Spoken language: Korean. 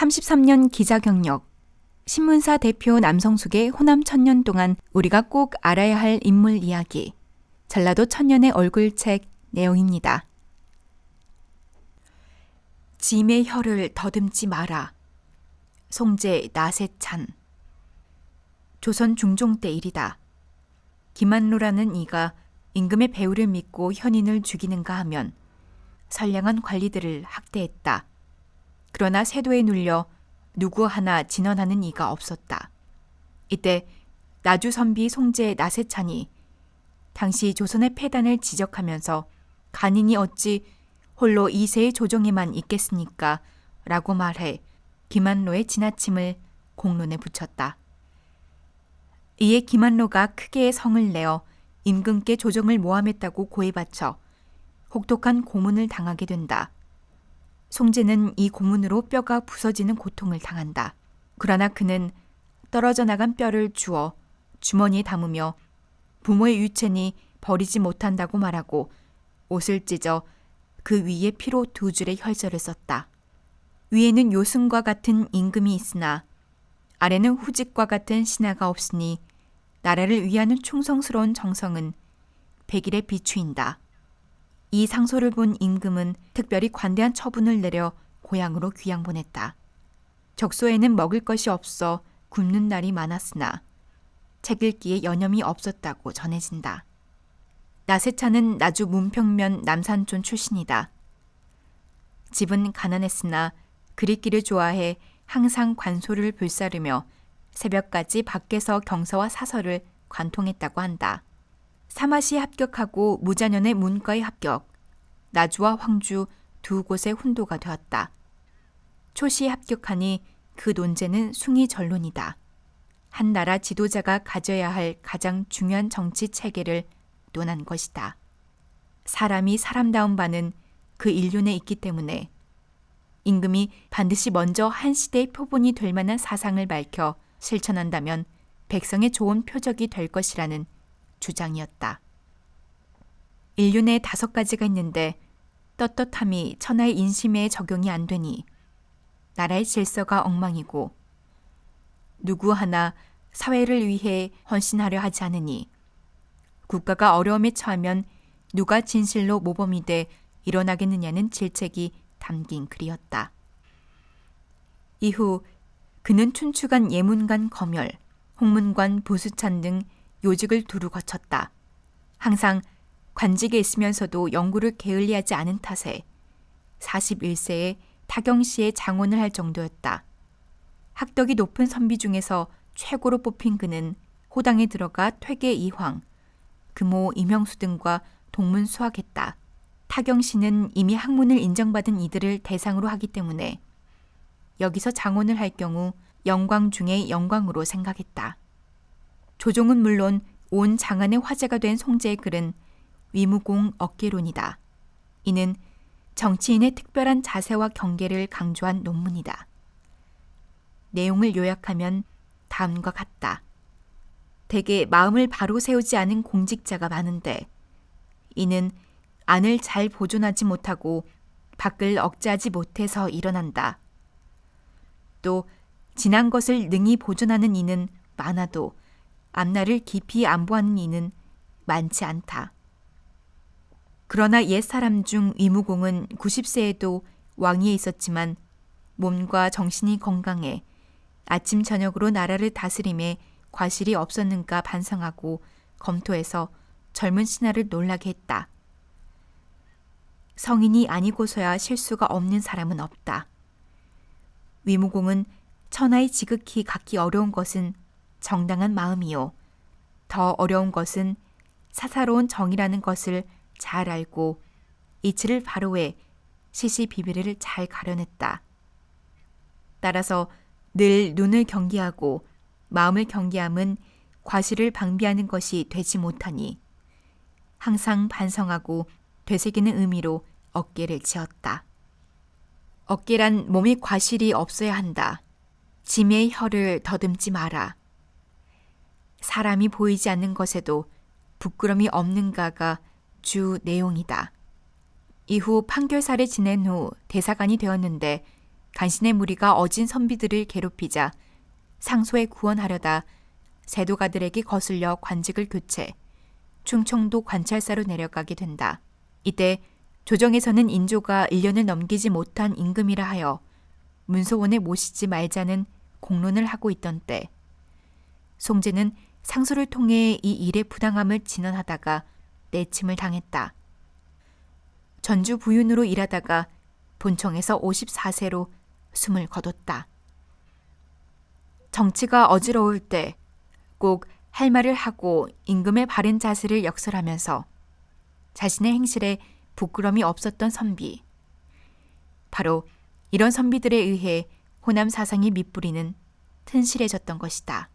33년 기자 경력, 신문사 대표 남성숙의 호남 천년 동안 우리가 꼭 알아야 할 인물 이야기, 전라도 천년의 얼굴책 내용입니다. 짐의 혀를 더듬지 마라. 송제 나세찬. 조선 중종 때 일이다. 김한로라는 이가 임금의 배우를 믿고 현인을 죽이는가 하면 선량한 관리들을 학대했다. 그러나 세도에 눌려 누구 하나 진언하는 이가 없었다. 이때 나주선비 송제 나세찬이 당시 조선의 폐단을 지적하면서 간인이 어찌 홀로 이세의 조정에만 있겠습니까? 라고 말해 김한로의 지나침을 공론에 붙였다. 이에 김한로가 크게의 성을 내어 임금께 조정을 모함했다고 고해 바쳐 혹독한 고문을 당하게 된다. 송제는 이 고문으로 뼈가 부서지는 고통을 당한다. 그러나 그는 떨어져 나간 뼈를 주워 주머니에 담으며 부모의 유체니 버리지 못한다고 말하고 옷을 찢어 그 위에 피로 2줄의 혈서를 썼다. 위에는 요승과 같은 임금이 있으나 아래는 후직과 같은 신하가 없으니 나라를 위하는 충성스러운 정성은 백일에 비추인다. 이 상소를 본 임금은 특별히 관대한 처분을 내려 고향으로 귀양 보냈다. 적소에는 먹을 것이 없어 굶는 날이 많았으나 책 읽기에 여념이 없었다고 전해진다. 나세찬은 나주 문평면 남산촌 출신이다. 집은 가난했으나 그리기를 좋아해 항상 관소를 불사르며 새벽까지 밖에서 경서와 사설을 관통했다고 한다. 사마시에 합격하고 무자년에 문과에 합격, 나주와 황주 2곳의 훈도가 되었다. 초시에 합격하니 그 논제는 숭의전론이다. 한 나라 지도자가 가져야 할 가장 중요한 정치 체계를 논한 것이다. 사람이 사람다운 바는 그 일륜에 있기 때문에 임금이 반드시 먼저 한 시대의 표본이 될 만한 사상을 밝혀 실천한다면 백성의 좋은 표적이 될 것이라는 주장이었다. 인륜에 5가지가 있는데 떳떳함이 천하의 인심에 적용이 안 되니 나라의 질서가 엉망이고 누구 하나 사회를 위해 헌신하려 하지 않으니 국가가 어려움에 처하면 누가 진실로 모범이 돼 일어나겠느냐는 질책이 담긴 글이었다. 이후 그는 춘추관 예문관 검열, 홍문관 보수찬 등 요직을 두루 거쳤다. 항상 관직에 있으면서도 연구를 게을리하지 않은 탓에 41세에 타경시에 장원을 할 정도였다. 학덕이 높은 선비 중에서 최고로 뽑힌 그는 호당에 들어가 퇴계 이황, 금호 임형수 등과 동문수학했다. 타경시는 이미 학문을 인정받은 이들을 대상으로 하기 때문에 여기서 장원을 할 경우 영광 중의 영광으로 생각했다. 조종은 물론 온 장안의 화제가 된 송제의 글은 위무공 어깨론이다. 이는 정치인의 특별한 자세와 경계를 강조한 논문이다. 내용을 요약하면 다음과 같다. 대개 마음을 바로 세우지 않은 공직자가 많은데 이는 안을 잘 보존하지 못하고 밖을 억제하지 못해서 일어난다. 또 지난 것을 능히 보존하는 이는 많아도 앞날을 깊이 안보하는 이는 많지 않다. 그러나 옛사람 중 위무공은 90세에도 왕위에 있었지만 몸과 정신이 건강해 아침 저녁으로 나라를 다스림에 과실이 없었는가 반성하고 검토해서 젊은 신하를 놀라게 했다. 성인이 아니고서야 실수가 없는 사람은 없다. 위무공은 천하의 지극히 갖기 어려운 것은 정당한 마음이요. 더 어려운 것은 사사로운 정이라는 것을 잘 알고 이치를 바로해 시시비비를 잘 가려냈다. 따라서 늘 눈을 경계하고 마음을 경계함은 과실을 방비하는 것이 되지 못하니 항상 반성하고 되새기는 의미로 어깨를 지었다. 어깨란 몸에 과실이 없어야 한다. 짐의 혀를 더듬지 마라. 사람이 보이지 않는 것에도 부끄럼이 없는가가 주 내용이다. 이후 판결사를 지낸 후 대사관이 되었는데 간신의 무리가 어진 선비들을 괴롭히자 상소에 구원하려다 세도가들에게 거슬려 관직을 교체, 충청도 관찰사로 내려가게 된다. 이때 조정에서는 인조가 1년을 넘기지 못한 임금이라 하여 문소원에 모시지 말자는 공론을 하고 있던 때, 송제는 상소를 통해 이 일의 부당함을 진언하다가 내침을 당했다. 전주 부윤으로 일하다가 본청에서 54세로 숨을 거뒀다. 정치가 어지러울 때 꼭 할 말을 하고 임금의 바른 자세를 역설하면서 자신의 행실에 부끄럼이 없었던 선비. 바로 이런 선비들에 의해 호남 사상이 밑부리는 튼실해졌던 것이다.